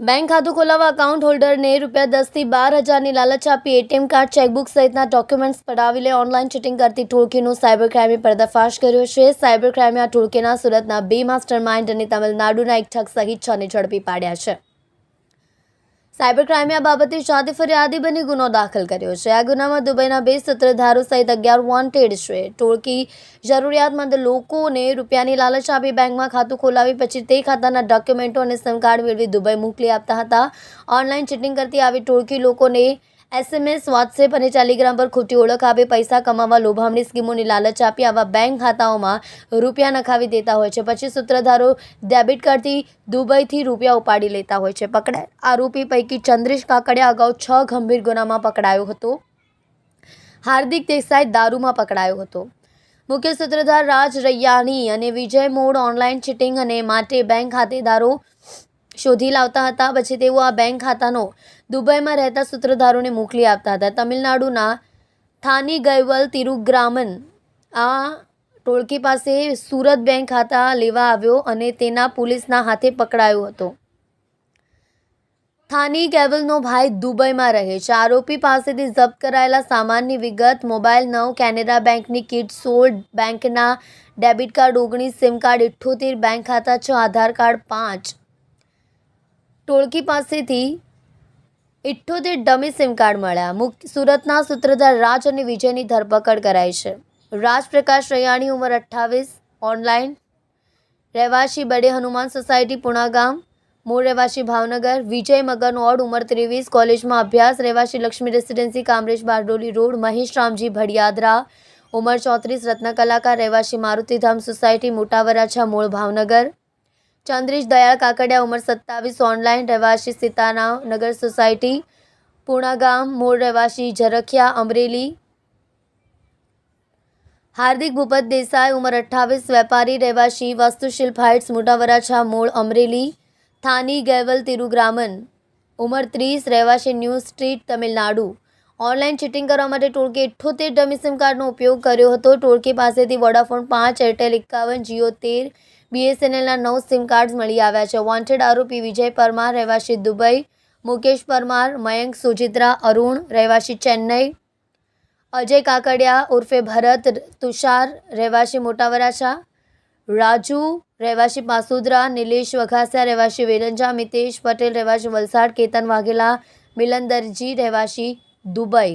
Bank ખાતું ખોલાવવા account હોલ્ડરને ₹10 થી 12,000ની લાલચ આપી એટીએમ કાર્ડ, ચેકબુક સહિતના ડોક્યુમેન્ટ્સ પડાવી લે ઓનલાઈન ચીટિંગ કરતી ટોળકીનો સાયબર ક્રાઇમે પર્દાફાશ કર્યો છે. સાયબર ક્રાઇમે આ ટોળકીના સુરતના 2 માસ્ટરમાઇન્ડ અને તમિલનાડુના એક ઠગ સહિત 6ને ઝડપી પાડ્યા છે. સાયબર ક્રાઇમે આ બાબતે જાતે ફરિયાદી બની ગુનો દાખલ કર્યો છે. આ ગુનામાં દુબઈના 2 સૂત્રધારો સહિત 11 વોન્ટેડ છે. ટોળકી જરૂરિયાતમંદ લોકોને રૂપિયાની લાલચ આપી બેંકમાં ખાતું ખોલાવી પછી તે ખાતાના ડોક્યુમેન્ટો અને સિમ કાર્ડ મેળવી દુબઈ મોકલી આપતા હતા. ઓનલાઈન ચીટિંગ કરતી આવી ટોળકી લોકોને SMS, વોટ્સએપ અને ટેલિગ્રામ પર ખોટી ઓળખ આપી પૈસા કમાવા લોભામણી સ્કીમોની લાલચ આપી આવા બેંક ખાતાઓમાં રૂપિયા નખાવી દેતા હોય છે. પછી સૂત્રધારો ડેબિટ કાર્ડથી દુબઈથી રૂપિયા ઉપાડી લેતા હોય છે. પકડાયેલ આરોપી પૈકી ચંદ્રેશ કાકડિયા અગાઉ 6 ગંભીર ગુનામાં પકડાયો હતો. હાર્દિક દેસાઈ દારૂમાં પકડાયો હતો. મુખ્ય સૂત્રધાર રાજ રૈયાણી અને વિજય મોડ ઓનલાઈન ચીટિંગ અને માટે બેંક ખાતેદારો શોધી લાવતા હતા. પછી તેઓ આ બેંક ખાતાનો દુબઈમાં રહેતા સૂત્રધારોને મોકલી આપતા હતા. તમિલનાડુના થાનીગયવલ તિરુગ્રામન આ ટોળકી પાસે સુરત બેંક ખાતા લેવા આવ્યો અને તેના પોલીસના હાથે પકડાયો હતો. થાનીગયવલનો ભાઈ દુબઈમાં રહે છે. આરોપી પાસેથી જપ્ત કરાયેલા સામાનની વિગત: મોબાઈલ 9, કેનેરા બેંકની કિટ 16, બેંકના debit card 19, sim card 78, bank ખાતા 6, આધાર કાર્ડ 5. ટોળકી પાસેથી 78 ડમી સિમ કાર્ડ મળ્યા. સુરતના સૂત્રધાર રાજ અને વિજયની ધરપકડ કરાઈ છે. રાજ પ્રકાશ રૈયાણી, ઉંમર 28, ઓનલાઈન, રહેવાસી બડે હનુમાન સોસાયટી, પુણાગામ, મૂળ રહેવાસી ભાવનગર. વિજય મગન ઓડ, ઉંમર 23, કોલેજમાં અભ્યાસ, રહેવાસી લક્ષ્મી રેસિડેન્સી, કામરેજ બારડોલી રોડ. મહેશ રામજી ભડિયાદરા, ઉંમર 34, રત્ન કલાકાર, રહેવાસી મારુતિધામ સોસાયટી, મોટા વરાછા, મૂળ ભાવનગર. ચંદ્રેશ દયાળ કાકડિયા, ઉંમર 27, ઓનલાઈન, રહેવાસી સીતારામ નગર સોસાયટી, પુણાગામ, મૂળ રહેવાસી ઝરખિયા, અમરેલી. હાર્દિક ભૂપત દેસાઈ, ઉંમર 28, વેપારી, રહેવાસી વાસ્તુશિલ્પ હાઇટ્સ, મોટા વરાછા, મૂળ અમરેલી. થાનીગયવલ તિરુગ્રામન, ઉંમર 30, રહેવાસી new street, Tamil Nadu. Online cheating કરવા માટે ટોળકી 78 ડમી સિમ કાર્ડનો ઉપયોગ કર્યો હતો. ટોળકી પાસેથી Vodafone 5, Airtel 51, Jio 13, BSNLના 9 sim card મળી આવ્યા છે. વોન્ટેડ આરોપી વિજય પરમાર, રહેવાસી દુબઈ, મુકેશ પરમાર, મયંક સુજિત્રા, અરુણ, રહેવાસી ચેન્નઈ, અજય કાકડિયા ઉર્ફે ભરત, તુષાર, રહેવાસી મોટા વરાછા, રાજુ, રહેવાસી પાસુદરા, નિલેશ વઘાસિયા, રહેવાસી વેલંજા, મિતેશ પટેલ, રહેવાસી વલસાડ, કેતન વાઘેલા, મિલન દરજી, રહેવાસી દુબઈ.